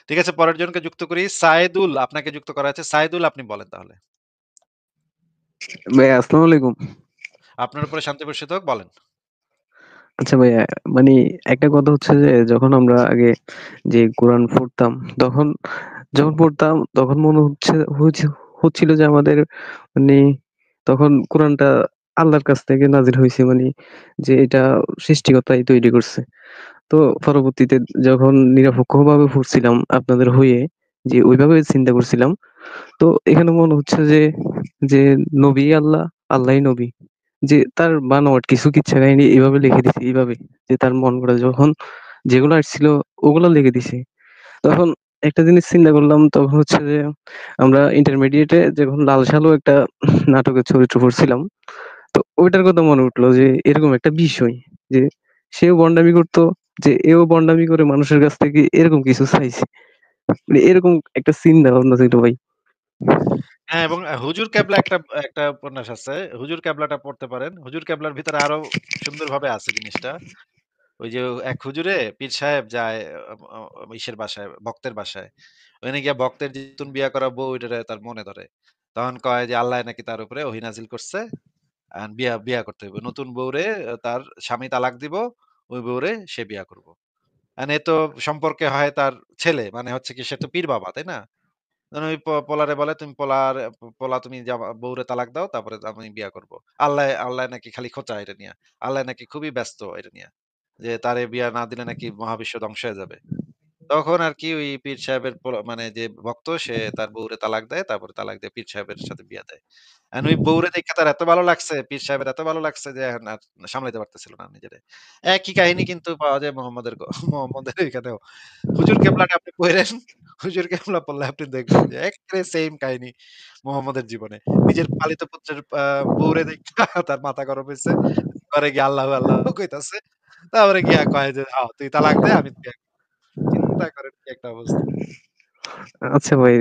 ঠিক আছে, পরের জনকে যুক্ত করি। সায়েদুল, আপনাকে যুক্ত করা আছে। সায়েদুল, আপনি বলেন তাহলে। ভাই আসসালামু আলাইকুম। আপনার উপরে শান্তি বর্ষিত হোক, বলেন। আচ্ছা ভাইয়া, মানে একটা কথা হচ্ছে যে যখন আমরা আগে যে কোরআন পড়তাম, তখন যখন পড়তাম তখন মনে হচ্ছিল যে আমাদের মানে তখন কোরআনটা আল্লাহর কাছ থেকে নাজিল হইছে, মানে যে এটা সৃষ্টিকর্তাই তৈরি করছে। তো পরবর্তীতে যখন নিরপেক্ষভাবে পড়ছিলাম আপনাদের হয়ে, যে ওইভাবে চিন্তা করছিলাম। তো এখানে মনে হচ্ছে যে, যে নবী আল্লাহ, আল্লাহই নবী। যে তার বানোয়াট কিছু কিচ্ছা কাহিনী এভাবে লিখে দিছে, এইভাবে যে তার মন গড়া যখন যেগুলো আসছিল ওগুলো লিখে দিছে। তখন একটা জিনিস চিন্তা করলাম, তখন হচ্ছে যে আমরা ইন্টারমিডিয়েটে যখন লাল সালু একটা নাটকের চরিত্র পড়ছিলাম, তো ওইটার কথা মনে উঠলো যে এরকম একটা বিষয়, যে সেও ভন্ডামি করতো, যে এও ভন্ডামি করে মানুষের কাছ থেকে এরকম কিছু চাইছে। মানে এরকম একটা চিন্তা ভাবনা ছিল ভাই। হ্যাঁ, এবং হুজুর কেবলা একটা একটা উপন্যাস আছে। হুজুর কেবলাটা পড়তে পারেন। হুজুর কেবলার ভিতরে আরো সুন্দরভাবে আছে জিনিসটা। ওই যে এক হুজুরে পীর সাহেব যায় ইসের বাসায়, ভক্তের বাসায়। ওখানে গিয়া ভক্তের যে নতুন বিয়া করা বউ ওইটারে তার মনে ধরে। তখন কয় যে আল্লাহ নাকি তার উপরে ওহী নাজিল করছে। বিয়া বিয়া করতে হইব। নতুন বউরে তার স্বামী তালাক দিব। ওই বউরে সে বিয়া করব। এ তো সম্পর্কে হয় তার ছেলে, মানে হচ্ছে কি সে তো পীর বাবা, তাই না? তখন ওই পোলারে বলে, তুমি পোলা তুমি বউরে তালাক দাও, তারপরে আমি বিয়া করব। আল্লাহ নাকি খালি খোঁচা এটা নিয়া। আল্লাহ নাকি খুবই ব্যস্ত এটা নিয়া, যে তারে বিয়া না দিলে নাকি মহাবিশ্ব ধ্বংস হয়ে যাবে। তখন আরকি ওই পীর সাহেবের মানে যে ভক্ত, সে তার বউরে তালাক দেয়। তারপরে তালাক দিয়ে পীর সাহেবের সাথে বিয়া দেয়। ওই বউরে দেখে তার এত ভালো লাগছে, পীর সাহেবের এত ভালো লাগছে যে এখন আর সামলাইতে পারতেছিল না নিজেরে। একই কাহিনী কিন্তু পাওয়া যায় মোহাম্মদের এখানেও। হুজুর কেবলাটা আপনি পইড়েন, হুজুর কেবলা পড়লে আপনি দেখবেন যে একেবারে সেইম কাহিনী মোহাম্মদের জীবনে। নিজের পালিত পুত্রের বউরে দেইখা তার মাথা গরম হইছে। ঘরে গিয়ে আল্লাহু, আল্লাহু কইতাছে। তারপরে গিয়া কয় যে, তুই তালাক দে, আমি বিয়া করব।" চিন্তা করেন কি একটা অবস্থা। আচ্ছা ভাই,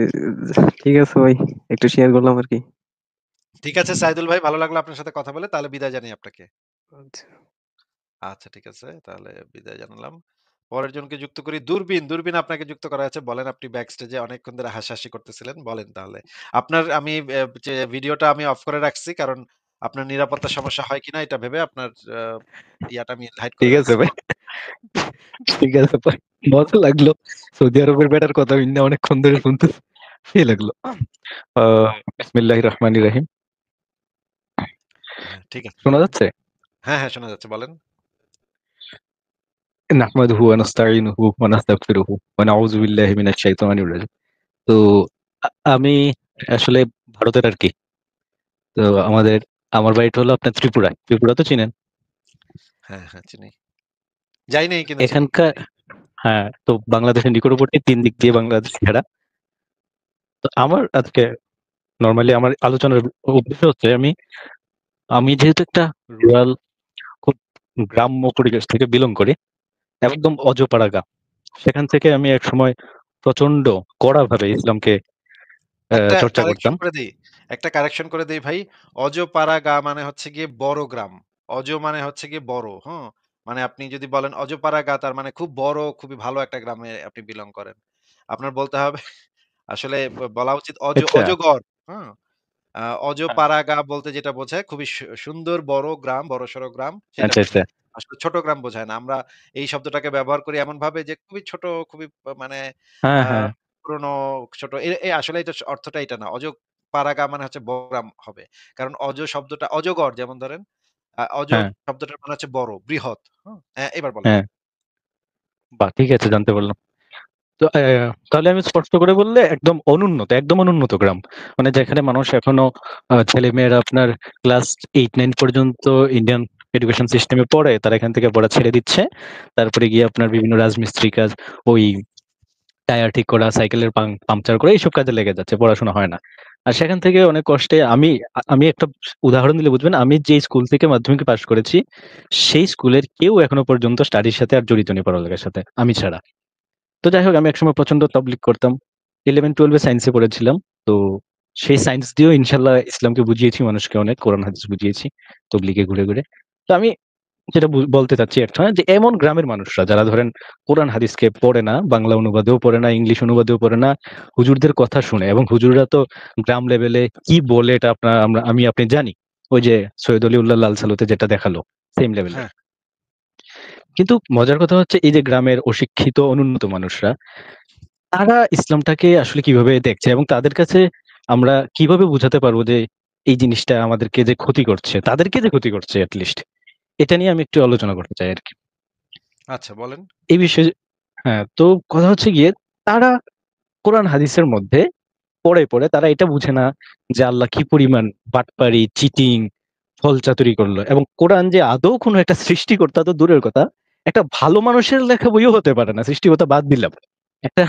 ঠিক আছে ভাই, একটু শেয়ার করলাম আরকি। ঠিক আছে সাইদুল ভাই, ভালো লাগলো আপনার সাথে কথা বলে। তাহলে বিদায় জানাই আপনাকে। আচ্ছা। আচ্ছা, ঠিক আছে। তাহলে বিদায় জানালাম। পরের জনকে যুক্ত করি। দূরবীন, দূরবীন, আপনাকে যুক্ত করা আছে। বলেন, আপনি ব্যাক স্টেজে অনেকক্ষণ ধরে হাসাহাসি করতেছিলেন। বলেন তাহলে। আপনার আমি যে ভিডিওটা আমি অফ করে রাখছি, কারণ আপনার নিরাপত্তার সমস্যা হয় কিনা এটা ভেবে আপনার আ ইয়াটা আমি হাইড করে ঠিক আছে রাখছি। ভাই, ঠিক আছে ভাই। মজা লাগলো। সৌদি আরবের বেটার কথা শুনে অনেকক্ষণ ধরে শুনতেছি। সেই লাগলো। আ বিসমিল্লাহির রহমানির রহিম। হ্যাঁ, ঠিক আছে, শোনা বলেন। যাচ্ছে? হ্যাঁ, হ্যাঁ, শোনা যাচ্ছে, বলেন। নাহমাদুহু ওয়া নাস্তাঈনুহু ওয়া নাস্তাগফিরুহু ওয়া নাউযু বিল্লাহি মিনাশ শাইতানির রাজিম। তো আমি আসলে ভারতের আরকি। তো আমার বাড়িটা হলো আপনার ত্রিপুরায়। ত্রিপুরা তো চিনেন? হ্যাঁ, হ্যাঁ, চিনি। যাই নাই কিন্তু চিনি। এখানকার, হ্যাঁ, তো বাংলাদেশের নিকটবর্তী ৩ দিক দিয়ে বাংলাদেশ ঘেরা। তো আমার আজকে নরমালি আমার আলোচনার উদ্দেশ্য হচ্ছে আমি আমি যেহেতু একটা রুরাল, খুব গ্রাম্য পরিবেশ থেকে বিলং করি, একদম অজপাড়া গ্রাম। সেখান থেকে আমি একসময় প্রচন্ড কড়াভাবে ইসলামকে একটা চর্চা কারেকশন করতাম। করে দেই। একটা কারেকশন করে দেই ভাই। অজপাড়া গা মানে হচ্ছে গিয়ে বড় গ্রাম। অজ মানে হচ্ছে গিয়ে বড়, হুম? মানে আপনি যদি বলেন অজপাড়া গা, তার মানে খুব বড়, খুবই ভালো একটা গ্রামে আপনি বিলং করেন। আপনার বলতে হবে আসলে বলা উচিত আচ্ছা, অজগর, হুম? আ হ্যাঁ, অজপাড়া গা বলতে যেটা বোঝায় খুবই সুন্দর বড় গ্রাম, বড়সড় গ্রাম সেটা আচ্ছা, আচ্ছা। বোঝায়। আসলে ছোট গ্রাম বোঝায় না। আমরা এই শব্দটাকে ব্যবহার করি এমনভাবে যে খুবই ছোট, খুবই মানে হ্যাঁ, আ হ্যাঁ, পুরনো, ছোট। আসলে এটা অর্থটা এটা না। অজপাড়াগা মানে হচ্ছে বড় গ্রাম হবে। কারণ অজ শব্দটা অজগর যেমন ধরেন, অজ হ্যাঁ, শব্দটার মানে হচ্ছে বড়, বৃহৎ। হুম? হ্যাঁ, এবার বলেন। হ্যাঁ। বাহ! ঠিক আছে, জানতে পারলাম। তো তাহলে আমি স্পষ্ট করে বললে একদম অনুন্নত গ্রাম। মানে যেখানে মানুষ এখনো ছেলেমেয়েরা আপনার ক্লাস 8-9 পর্যন্ত ইন্ডিয়ান এডুকেশন সিস্টেমে পড়ে। তারা এখান থেকে পড়া ছেড়ে দিচ্ছে। তারপরে গিয়ে আপনার বিভিন্ন রাজমিস্ত্রি কাজ, ওই টায়ার ঠিক করা, সাইকেলের পাংচার করা, এইসব কাজে লেগে যাচ্ছে। পড়াশোনা হয় না। আর সেখান থেকে অনেক কষ্টে আমি একটা উদাহরণ দিলে বুঝবেন। আমি যে স্কুল থেকে মাধ্যমিকে পাস করেছি, সেই স্কুলের কেউ এখনো পর্যন্ত স্টাডির সাথে আর জড়িত নেই পড়ালেখার সাথে, আমি ছাড়া। তো যাই হোক, আমি একসময় প্রচন্ড তাবলীগ করতাম। 11-12 এ সায়েন্সে পড়েছিলাম। তো সেই সায়েন্স দিয়েও ইনশাআল্লাহ ইসলামকে বুঝিয়েছি মানুষকে অনেক। কোরআন হাদিস বুঝিয়েছি তাবলীগে ঘুরে, ঘুরে। তো আমি যেটা বলতে চাচ্ছি একটা যে এমন গ্রামের মানুষরা যারা ধরেন কোরআন হাদিসকে পড়ে না, বাংলা অনুবাদেও পড়ে না, ইংলিশ অনুবাদেও পড়ে না, হুজুরদের কথা শুনে, এবং হুজুররা তো গ্রাম লেভেলে কি বলে এটা আমি আপনি জানি, ওই যে সৈয়দ অলিউল্লাহ লাল সালুতে যেটা দেখালো সেম লেভেলের। হ্যাঁ, কিন্তু মজার কথা হচ্ছে এই যে গ্রামের অশিক্ষিত অনুন্নত মানুষরা, তারা ইসলামটাকে আসলে কিভাবে দেখছে এবং তাদের কাছে আমরা কিভাবে বুঝাতে পারবো যে এই জিনিসটা আমাদেরকে যে ক্ষতি করছে, তাদেরকে যে ক্ষতি করছে লিস্ট, এটা নিয়ে আমি একটু আলোচনা করতে চাই আর কি আচ্ছা বলেন। এই বিষয়ে। হ্যাঁ, তো কথা হচ্ছে গিয়ে তারা কোরআন হাদিসের মধ্যে পড়ে তারা এটা বুঝে না যে আল্লাহ কি পরিমাণ বাটপারি, চিটিং, ছলচাতুরি করলো, এবং কোরআন যে আদৌ কোনো একটা সৃষ্টিকর্তা তো দূরের কথা, একটা ভালো মানুষের লেখা বইও হতে পারে না, সৃষ্টিকর্তা বাদ দিলাম, একটা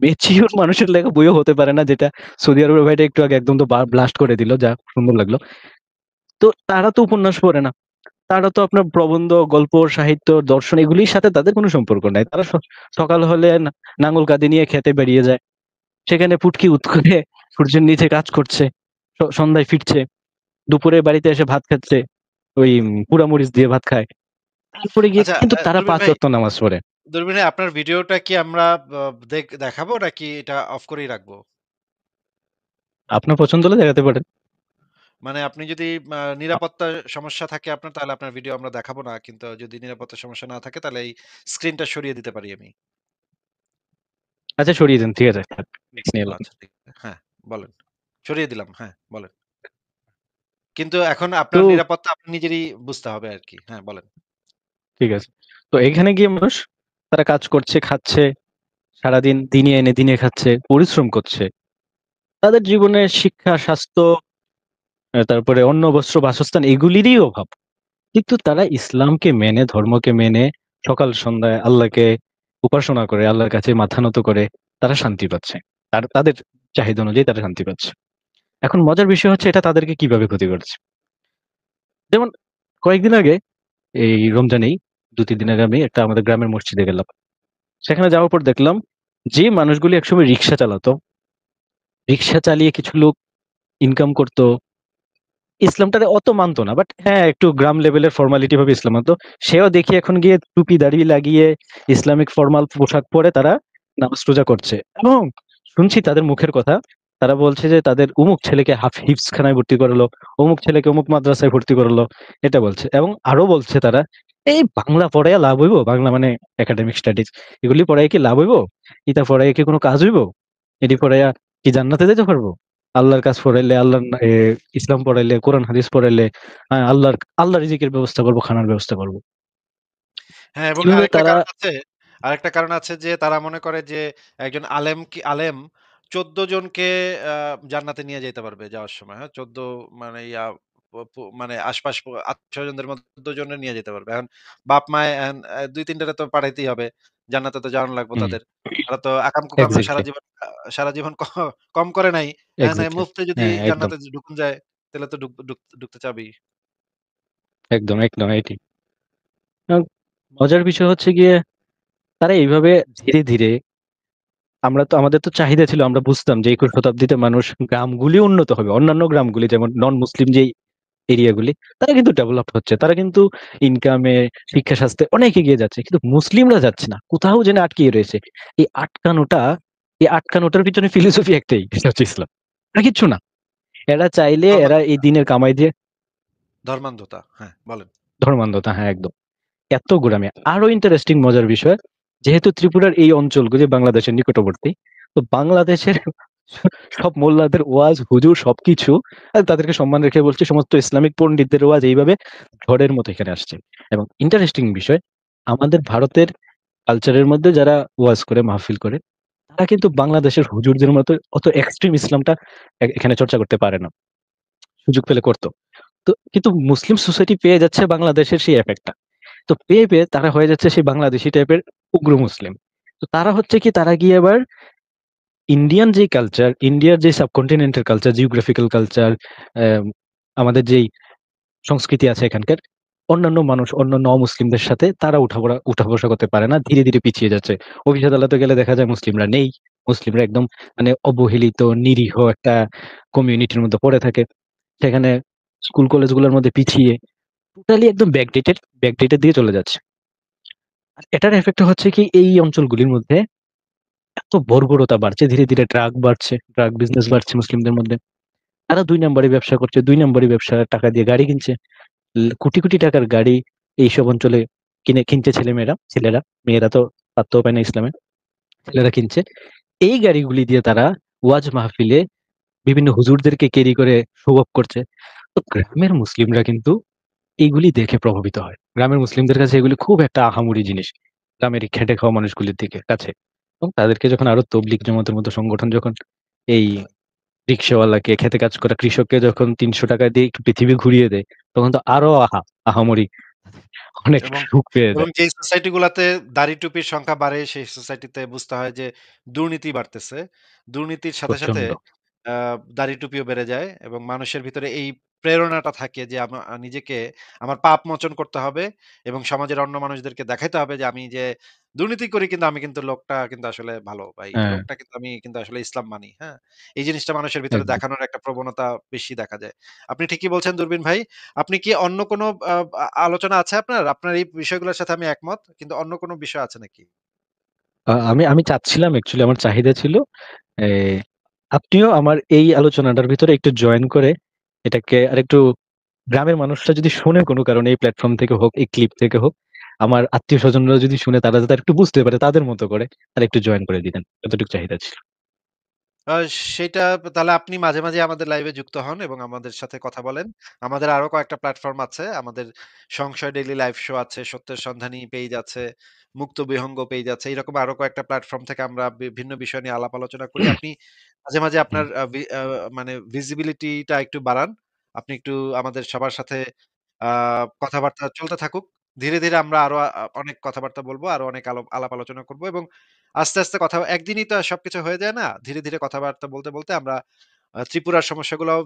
মেচিওর মানুষের লেখা বইও হতে পারে না, যেটা সৌদি আরবের ভাইটা একটু আগে একদম তো ব্লাস্ট করে দিল, যা সুন্দর লাগলো। তো তারা তো উপন্যাস পড়ে না, তারা তো আপনার প্রবন্ধ, গল্প, সাহিত্য, দর্শন এগুলির সাথে তাদের কোনো সম্পর্ক নাই। তারা সকাল হলে নাঙ্গল কাঁধে নিয়ে খেতে বেরিয়ে যায়, সেখানে পুটকি উৎকরে সূর্যের নিচে কাজ করছে, সন্ধ্যায় ফিরছে, দুপুরে বাড়িতে এসে ভাত খাচ্ছে, ওই পোড়ামরিচ দিয়ে ভাত খায়, তারপরে গিয়ে আচ্ছা, কিন্তু তারা দুর্বিন ৫ ভাই, ওয়াক্ত নামাজ পড়ে। দুর্বিন ভাই, আপনার ভিডিওটা কি আমরা দেখাবো নাকি এটা অফ করেই রাখবো? আপনার পছন্দ হলে দেখাতে পারেন। মানে আপনি যদি নিরাপত্তার সমস্যা থাকে আপনার, তাহলে আপনার ভিডিও আমরা দেখাবো না। কিন্তু যদি নিরাপত্তার সমস্যা না থাকে, তাহলে এই স্ক্রিনটা সরিয়ে দিতে পারি আমি। আচ্ছা, সরিয়ে দেন, ঠিক আছে, রিস্ক নিয়ে এলাম। আচ্ছা ঠিক আছে। হ্যাঁ, বলেন। সরিয়ে দিলাম। হ্যাঁ, বলেন। কিন্তু এখন তো আপনার নিরাপত্তা আপনি নিজেরই বুঝতে হবে আরকি। হ্যাঁ, বলেন। ঠিক আছে, তো এখানে গিয়ে মানুষ তারা কাজ করছে, খাচ্ছে, সারাদিন দিনে এনে দিনে খাচ্ছে, পরিশ্রম করছে, তাদের জীবনে শিক্ষা, স্বাস্থ্য, তারপরে অন্ন, বস্ত্র, বাসস্থান এগুলিরই অভাব, কিন্তু তারা ইসলামকে মেনে, ধর্মকে মেনে সকাল সন্ধ্যায় আল্লাহকে উপাসনা করে, আল্লাহর কাছে মাথা নত করে তারা শান্তি পাচ্ছে, তাদের চাহিদা অনুযায়ী তারা শান্তি পাচ্ছে। এখন মজার বিষয় হচ্ছে এটা তাদেরকে কিভাবে ক্ষতি করছে। যেমন কয়েকদিন আগে, এই রমজানেই ২-৩ দিন আগে আমি একটা আমাদের গ্রামের মসজিদে গেলাম। সেখানে যাওয়ার পর দেখলাম যে মানুষগুলি একসময় রিক্সা চালাতো, রিক্সা চালিয়ে কিছু লোক ইনকাম করতো, ইসলামটারে অত মানতো না, বাট হ্যাঁ একটু গ্রাম লেভেলের ফর্মালিটি ভাবে ইসলাম মানতো, সেও দেখি এখন গিয়ে টুপি দাড়ি লাগিয়ে ইসলামিক ফর্মাল পোশাক পরে তারা নামাজ রোজা করছে, এবং শুনছি তাদের মুখের কথা, তারা বলছে যে তাদের অমুক ছেলেকে হিফজ খানায় ভর্তি করলো, অমুক ছেলেকে অমুক মাদ্রাসায় ভর্তি করলো, এটা বলছে। এবং আরো বলছে তারা, এই বাংলা পড়াইয়া লাভ হইব, বাংলা মানে একাডেমিক স্টাডিজ, এগুলি পড়াই কি লাভ হইব, ইটা পড়াই কি কোনো কাজ হইব, এটি পড়াইয়া কি জান্নাতে যেতে পারবো, আল্লাহর কাজ পড়াইলে, ইসলাম পড়াইলে, কোরআন হাদিস পড়াইলে আল্লাহ রিজিকের ব্যবস্থা করবো, খানার ব্যবস্থা করবো। হ্যাঁ, এবং কিভাবে আরেকটা তারা কারণ আছে, আরেকটা কারণ আছে যে তারা মনে করে যে একজন আলেম ১৪ জনকে আ জান্নাতে নিয়ে যাইতে পারবে যাওয়ার সময়। হ্যাঁ? ১৪ মানে মানে আশপাশ আত্মীয়স্বজনদের মধ্যে ১৪ জনের নিয়ে যেতে পারবে। এখন বাপ-মায়ে ২-৩ টারে তো পাঠাইতেই হবে। জান্নাতে তো যাওয়ানো লাগবে হুম, তাদের। তারা তো আকাম-কুকামে এক্সাক্টলি, সারা জীবন কম করে নাই। এখন এই এক্সাক্টলি। মুফতি যদি হ্যাঁ, একদম, জান্নাতে ঢুকুন যায়, তাহলে তো ঢুকতে চাবেই। একদম, একদম এটি। মজার বিষয় হচ্ছে গিয়ে তারা এইভাবে ধীরে ধীরে, আমাদের তো চাহিদা ছিল, আমরা বুঝতাম যে ২১ শতাব্দীতে মানুষ গ্রামগুলি উন্নত হবে, অন্যান্য গ্রামগুলি যেমন নন মুসলিম যে এরিয়াগুলি, তারা কিন্তু ডেভেলপ হচ্ছে, তারা কিন্তু ইনকামে, শিক্ষা, স্বাস্থ্যে অনেক এগিয়ে যাচ্ছে, কিন্তু মুসলিমরা যাচ্ছে না, কোথাও যেন আটকিয়ে রয়েছে। এই আটকানোটা, এই আটকানোটার পিছনে ফিলোসফি একটাই, সেটা হচ্ছে ইসলাম, আর কিচ্ছু না। এরা চাইলে এরা এই ধর্মান্ধতা, দিনের কামাই দিয়ে, ধর্মান্ধতা। হ্যাঁ, বলেন। ধর্মান্ধতা, হ্যাঁ একদম, এত গোড়ামি। আরো ইন্টারেস্টিং মজার বিষয়, যেহেতু ত্রিপুরার এই অঞ্চলগুলি বাংলাদেশের নিকটবর্তী, তো বাংলাদেশের সব মোল্লাদের ওয়াজ, হুজুর সবকিছু, আর তাদেরকে সম্মান রেখে বলছি, সমস্ত ইসলামিক পণ্ডিতদের ওয়াজ এইভাবে ঝড়ের মতো এখানে আসছে। এবং ইন্টারেস্টিং বিষয়, আমাদের ভারতের কালচারের মধ্যে যারা ওয়াজ করে, মাহফিল করে, তারা কিন্তু বাংলাদেশের হুজুরদের মতো অত এক্সট্রিম ইসলামটা এখানে চর্চা করতে পারে না, সুযোগ পেলে করতো। তো কিন্তু মুসলিম সোসাইটি পেয়ে যাচ্ছে বাংলাদেশের সেই এফেক্টটা, তো পেয়ে তারা হয়ে যাচ্ছে সেই বাংলাদেশী টাইপের উগ্র মুসলিম। তো তারা হচ্ছে কি, তারা গিয়ে এবার ইন্ডিয়ান যে কালচার, ইন্ডিয়ার যে সাবকন্টিনেন্টের কালচার, জিওগ্রাফিক্যাল কালচার, আমাদের যেই সংস্কৃতি আছে এখানকার, অন্যান্য মানুষ, অন্যান্য অমুসলিমদের সাথে তারা উঠা বসা করতে পারে না, ধীরে ধীরে পিছিয়ে যাচ্ছে। অফিস আদালতে গেলে দেখা যায় মুসলিমরা নেই, মুসলিমরা একদম মানে অবহেলিত, নিরীহ একটা কমিউনিটির মধ্যে পড়ে থাকে। সেখানে স্কুল কলেজগুলোর মধ্যে পিছিয়ে। টোটালি একদম ব্যাকডেটেড দিয়ে চলে যাচ্ছে। আর এটার এফেক্ট হচ্ছে কি এই অঞ্চলগুলির মধ্যে এত বর্বরতা বাড়ছে, ধীরে ধীরে ড্রাগ বাড়ছে, ড্রাগ বিজনেস বাড়ছে মুসলিমদের মধ্যে। তারা ২ নাম্বারি ব্যবসা করছে, ২ নাম্বারি ব্যবসার টাকা দিয়ে গাড়ি কিনছে। কোটি কোটি টাকার গাড়ি এইসব অঞ্চলে কিনছে ছেলেরা, মেয়েরা তো পাত্তাও পায় না ইসলামে। ছেলেরা কিনছে। এই গাড়িগুলি দিয়ে তারা ওয়াজ মাহফিলে বিভিন্ন হুজুরদেরকে ক্যারি করে শো অফ করছে। তো গ্রামের মুসলিমরা কিন্তু এইগুলি দেখে প্রভাবিত হয়। গ্রামের মুসলিমদের কাছে এগুলি খুব একটা আহামরি জিনিস। গ্রামের এই খেটে খাওয়া মানুষগুলির কাছে। এবং তাদেরকে যখন আরো তবলিগ জামাতের মতো সংগঠন যখন এই রিক্সাওয়ালাকে, খেতে কাজ করা কৃষককে যখন ৩০০ টাকা দিয়ে একটু পৃথিবী ঘুরিয়ে দেয়, তখন তো আরো আহামরি অনেক এবং সুখ পেয়ে এবং যায়। যেই সোসাইটি গুলাতে দাড়ি টুপির সংখ্যা বাড়ে সেই সোসাইটিতে বুঝতে হয় যে দুর্নীতি বাড়তেছে। দুর্নীতির সাথে, সাথে প্রচন্ড। আ দাড়ি টুপিও বেড়ে যায় এবং মানুষের ভিতরে এই প্রেরণাটা থাকে যে নিজেকে আমার পাপ মোচন করতে হবে এবং সমাজের অন্য মানুষদেরকে দেখাইতে হবে যে আমি যে দুর্নীতি করি কিন্তু আমি কিন্তু লোকটা কিন্তু আসলে ভালো বা এই হ্যাঁ, লোকটা কিন্তু আমি কিন্তু আসলে ইসলাম মানি। হ্যাঁ? এই জিনিসটা মানুষের ভিতরে একদম। দেখানোর একটা প্রবণতা বেশি দেখা যায়। আপনি ঠিকই বলছেন দূরবীন ভাই। আপনি কি অন্য কোনো আ আ আলোচনা আছে আপনার? আপনার এই বিষয়গুলোর সাথে আমি একমত। কিন্তু অন্য কোনো বিষয় আছে নাকি? আমি আমি চাচ্ছিলাম অ্যাকচুয়ালি, আমার চাহিদা ছিল এ আপনিও আমার এই আলোচনাটার ভিতরে একটু জয়েন করে এটাকে আরেকটু গ্রামের মানুষরা যদি শোনে কোনো কারণে এই প্ল্যাটফর্ম থেকে হোক, এই ক্লিপ থেকে হোক, আমার আত্মীয়স্বজনরা যদি শুনে তারা যাতে আরেকটু বুঝতে পারে তাদের মতো করে আরেকটু জয়েন করে দিতেন। এতটুকু চাহিদা ছিল। আ সেটা তাহলে আপনি মাঝে, মাঝে আমাদের লাইভে যুক্ত হন এবং আমাদের সাথে কথা বলেন। আমাদের আরো কয়েকটা প্ল্যাটফর্ম আছে। আমাদের সংশয় ডেইলি লাইভ শো আছে, সত্যের সন্ধানী পেইজ আছে, মুক্ত বিহঙ্গ পেইজ আছে। এরকম আরো কয়েকটা প্ল্যাটফর্ম থেকে আমরা বিভিন্ন বিষয় নিয়ে আলাপ আলোচনা করি। আপনি মাঝে, মাঝে হুম। আপনার মানে ভিজিবিলিটি টা একটু বাড়ান। আপনি একটু আমাদের সবার সাথে আ কথাবার্তা চলতে থাকুক। ধীরে, ধীরে আমরা আরো অনেক কথাবার্তা বলব, আরো অনেক আলাপ আলোচনা করব এবং আস্তে, আস্তে কথা একদিনই তো আর সবকিছু হয়ে যায় না। ধীরে, ধীরে কথাবার্তা বলতে, বলতে আমরা ত্রিপুরার সমস্যাগুলাও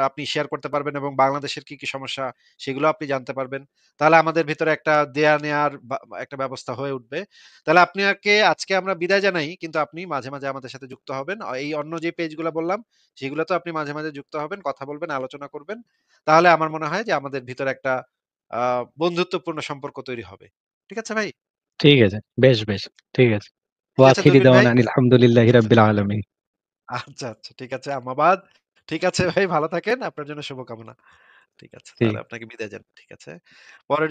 আপনি শেয়ার করতে পারবেন এবং বাংলাদেশের কি, কি সমস্যা সেগুলো আপনি জানতে পারবেন। তাহলে আমাদের ভিতরে একটা দেয়া নেয়ার একটা ব্যবস্থা হয়ে উঠবে। তাহলে আপনাকে আজকে আমরা বিদায় জানাই। কিন্তু আপনি মাঝে, মাঝে আমাদের সাথে যুক্ত হবেন। এই অন্য যে পেজগুলা বললাম সেগুলোতেও আপনি মাঝে, মাঝে যুক্ত হবেন, কথা বলবেন, আলোচনা করবেন। তাহলে আমার মনে হয় যে আমাদের ভিতরে একটা আ বন্ধুত্বপূর্ণ সম্পর্ক তৈরি হবে। ঠিক আছে ভাই? ঠিক আছে। বেশ। ঠিক আছে। ঠিক ওয়া আছে আখিরি দুরবিন ভাই? দাওয়ানা আনিল হামদুলিল্লাহি ঠিক আছে। রাব্বিল আলামিন। আচ্ছা, আচ্ছা। ঠিক আছে। আমাবাদ। ঠিক আছে ভাই ভালো থাকেন। আপনার জন্য শুভকামনা। ঠিক আছে। ঠিক তাহলে আপনাকে বিদায় জানাই। ঠিক আছে। পরের